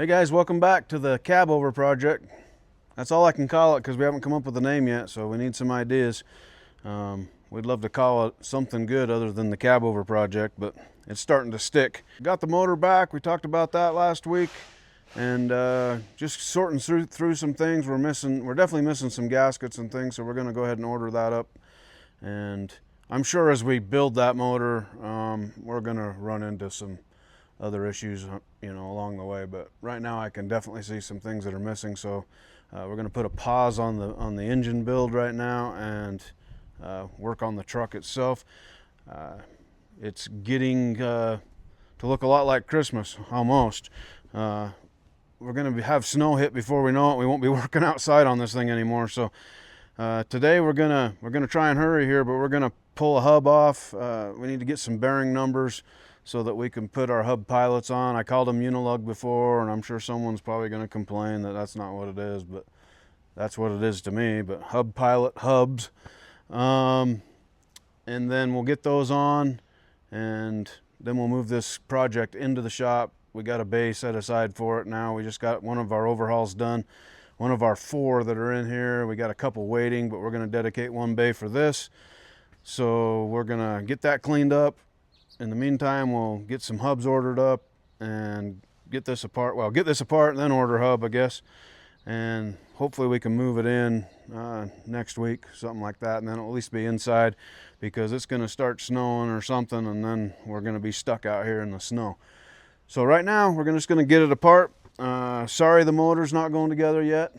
Hey guys, welcome back to the Cabover project. That's all I can call it because we haven't come up with a name yet, so we need some ideas. We'd love to call it something good other than the Cabover project, but it's starting to stick. Got the motor back, we talked about that last week, and just sorting through some things. We're definitely missing some gaskets and things, so we're going to go ahead and order that up. And I'm sure as we build that motor, we're going to run into some other issues, along the way. But right now I can definitely see some things that are missing. So we're going to put a pause on the engine build right now and work on the truck itself. It's getting to look a lot like Christmas, almost. We're going to have snow hit before we know it. We won't be working outside on this thing anymore. So today we're gonna try and hurry here, but we're gonna pull a hub off. We need to get some bearing numbers so that we can put our hub pilots on. I called them Unilug before, and I'm sure someone's probably going to complain that that's not what it is, but that's what it is to me. But hub pilot hubs, and then we'll get those on, and then we'll move this project into the shop. We got a bay set aside for it now. We just got one of our overhauls done, one of our 4 that are in here. We got a couple waiting, but we're going to dedicate one bay for this. So we're going to get that cleaned up. In the meantime, we'll get some hubs ordered up and get this apart. Well, get this apart and then order hub, I guess. And hopefully we can move it in next week, something like that. And then it'll at least be inside, because it's going to start snowing or something, and then we're going to be stuck out here in the snow. So right now, we're just going to get it apart. Sorry the motor's not going together yet.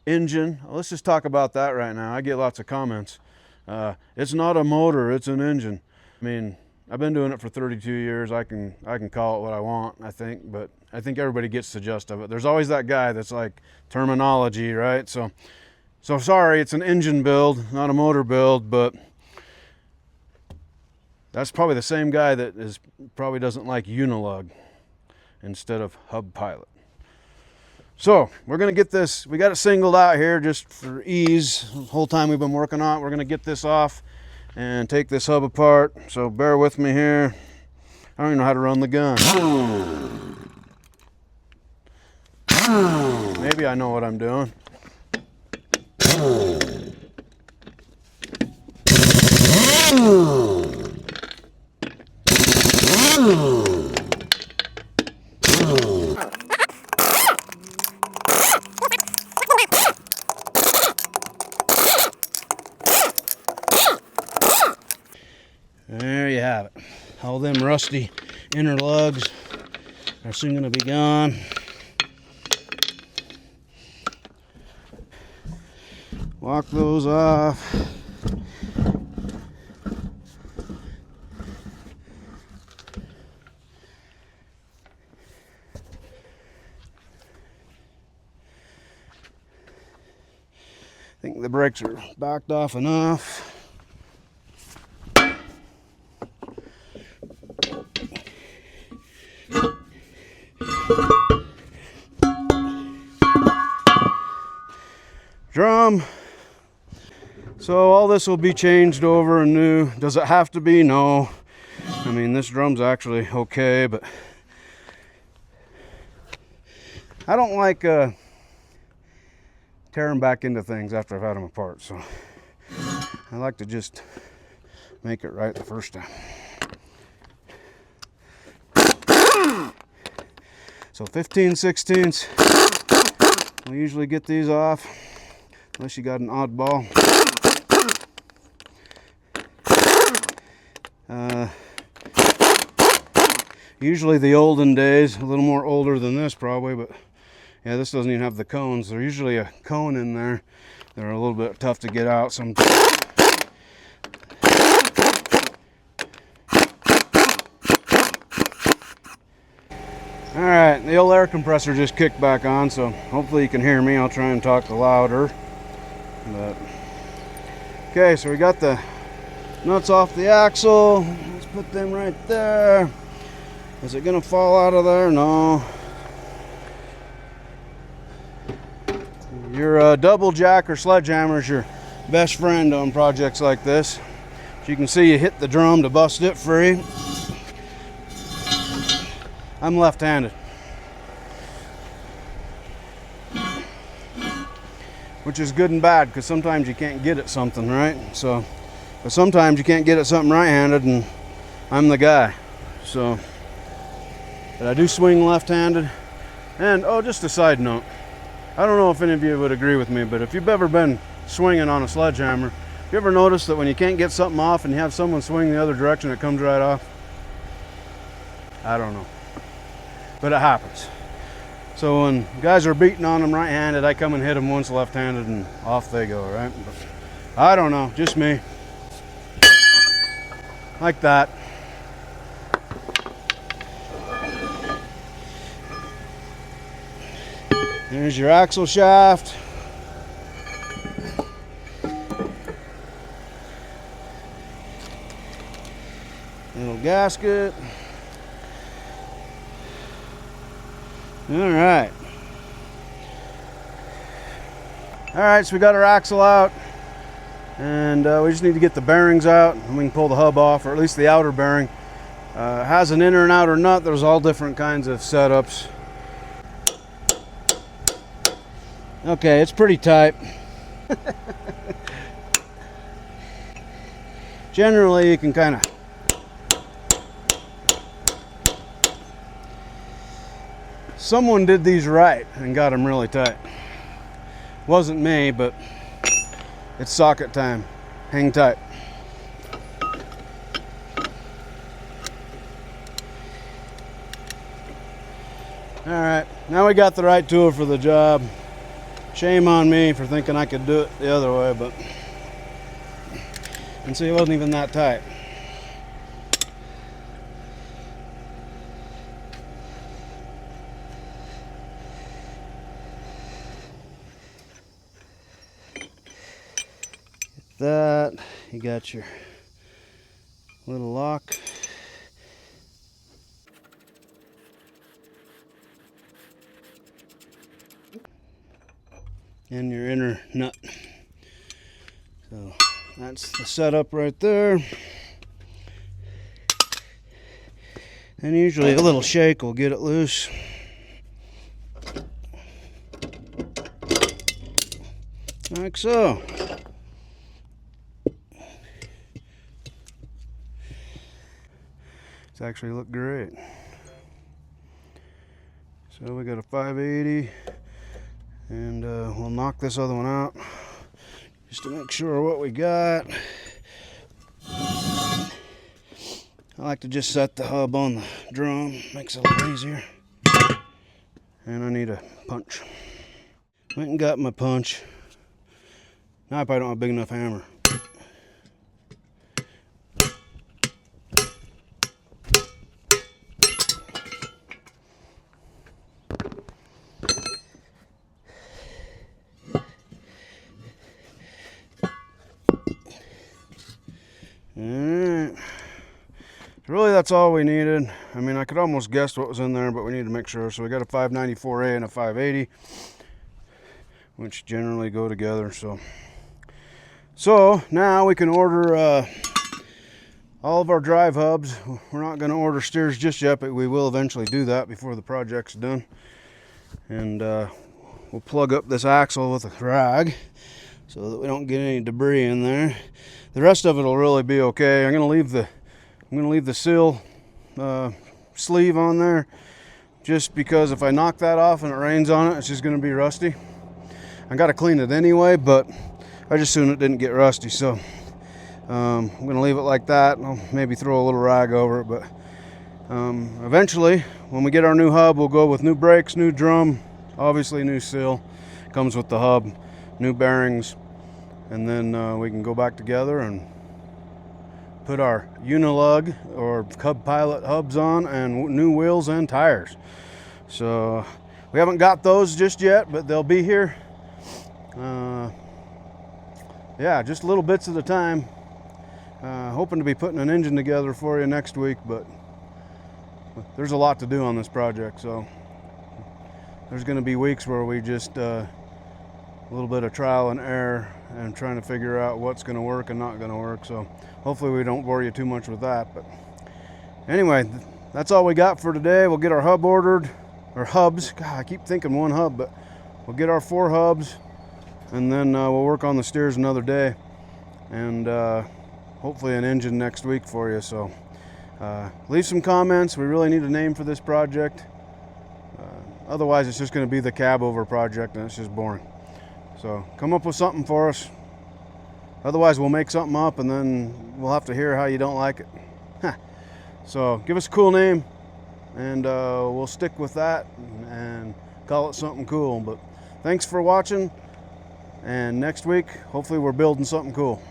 Engine, let's just talk about that right now. I get lots of comments. It's not a motor, it's an engine. I mean, I've been doing it for 32 years. I can call it what I want, I think, but I think everybody gets the gist of it. There's always that guy that's like terminology, right? So sorry, it's an engine build, not a motor build, but that's probably the same guy that probably doesn't like Unilug instead of hub pilot. So we're gonna get this, we got it singled out here just for ease. The whole time we've been working on it, we're gonna get this off and take this hub apart. So bear with me here. I don't even know how to run the gun. Maybe I know what I'm doing. There you have it. All them rusty inner lugs are soon going to be gone. Walk those off. I think the brakes are backed off enough. Drum. So all this will be changed over and new. Does it have to be? No. I mean, this drum's actually okay, but I don't like tearing back into things after I've had them apart. So I like to just make it right the first time. So 15/16. We usually get these off, unless you got an oddball. Usually the olden days, a little more older than this probably, but yeah, this doesn't even have the cones. There's usually a cone in there. They're a little bit tough to get out sometimes. All right, the old air compressor just kicked back on, so hopefully you can hear me. I'll try and talk louder. But okay, so we got the nuts off the axle. Let's put them right there. Is it gonna fall out of there? No. Your double jack or sledgehammer is your best friend on projects like this. As you can see, you hit the drum to bust it free. I'm left-handed. which is good and bad because sometimes you can't get at something, right? So, but sometimes you can't get at something right-handed, and I'm the guy. So, but I do swing left-handed. And oh, just a side note, I don't know if any of you would agree with me, but if you've ever been swinging on a sledgehammer, you ever notice that when you can't get something off and you have someone swing the other direction, it comes right off? I don't know, but it happens. So when guys are beating on them right-handed, I come and hit them once left-handed and off they go, right? But I don't know, just me. Like that. There's your axle shaft. Little gasket. All right. All right, so we got our axle out, and we just need to get the bearings out, and we can pull the hub off, or at least the outer bearing. It has an inner and outer nut. There's all different kinds of setups. Okay, it's pretty tight. Generally, you can kind of someone did these right and got them really tight. Wasn't me, but it's socket time. Hang tight. All right, now we got the right tool for the job. Shame on me for thinking I could do it the other way, but and see, it wasn't even that tight. Get that, you got your little lock. And your inner nut. So that's the setup right there. And usually a little shake will get it loose. Like so. It's actually looked great. So we got a 580. And we'll knock this other one out just to make sure what we got. I like to just set the hub on the drum, makes it a little easier. And I need a punch. Went and got my punch. Now I probably don't have a big enough hammer. Alright, really that's all we needed. I mean, I could almost guess what was in there, but we need to make sure. So we got a 594A and a 580, which generally go together. So now we can order all of our drive hubs. We're not going to order steers just yet, but we will eventually do that before the project's done. And we'll plug up this axle with a rag so that we don't get any debris in there. The rest of it will really be okay. I'm gonna leave the seal sleeve on there, just because if I knock that off and it rains on it, it's just gonna be rusty. I gotta clean it anyway, but I just assumed it didn't get rusty, so I'm gonna leave it like that. I'll maybe throw a little rag over it, but eventually, when we get our new hub, we'll go with new brakes, new drum, obviously new seal. Comes with the hub, new bearings. And then we can go back together and put our Unilug or Cub Pilot hubs on, and new wheels and tires. So we haven't got those just yet, but they'll be here. Yeah, just little bits at a time. Hoping to be putting an engine together for you next week, but there's a lot to do on this project. So there's going to be weeks where we just a little bit of trial and error and trying to figure out what's going to work and not going to work. So hopefully we don't bore you too much with that. But anyway, that's all we got for today. We'll get our hub ordered, or hubs. God, I keep thinking one hub, but we'll get our 4 hubs and then we'll work on the steers another day, and hopefully an engine next week for you. So leave some comments. We really need a name for this project. Otherwise it's just going to be the Cabover project, and it's just boring. So come up with something for us. Otherwise we'll make something up, and then we'll have to hear how you don't like it. So give us a cool name, and we'll stick with that and call it something cool. But thanks for watching, and next week hopefully we're building something cool.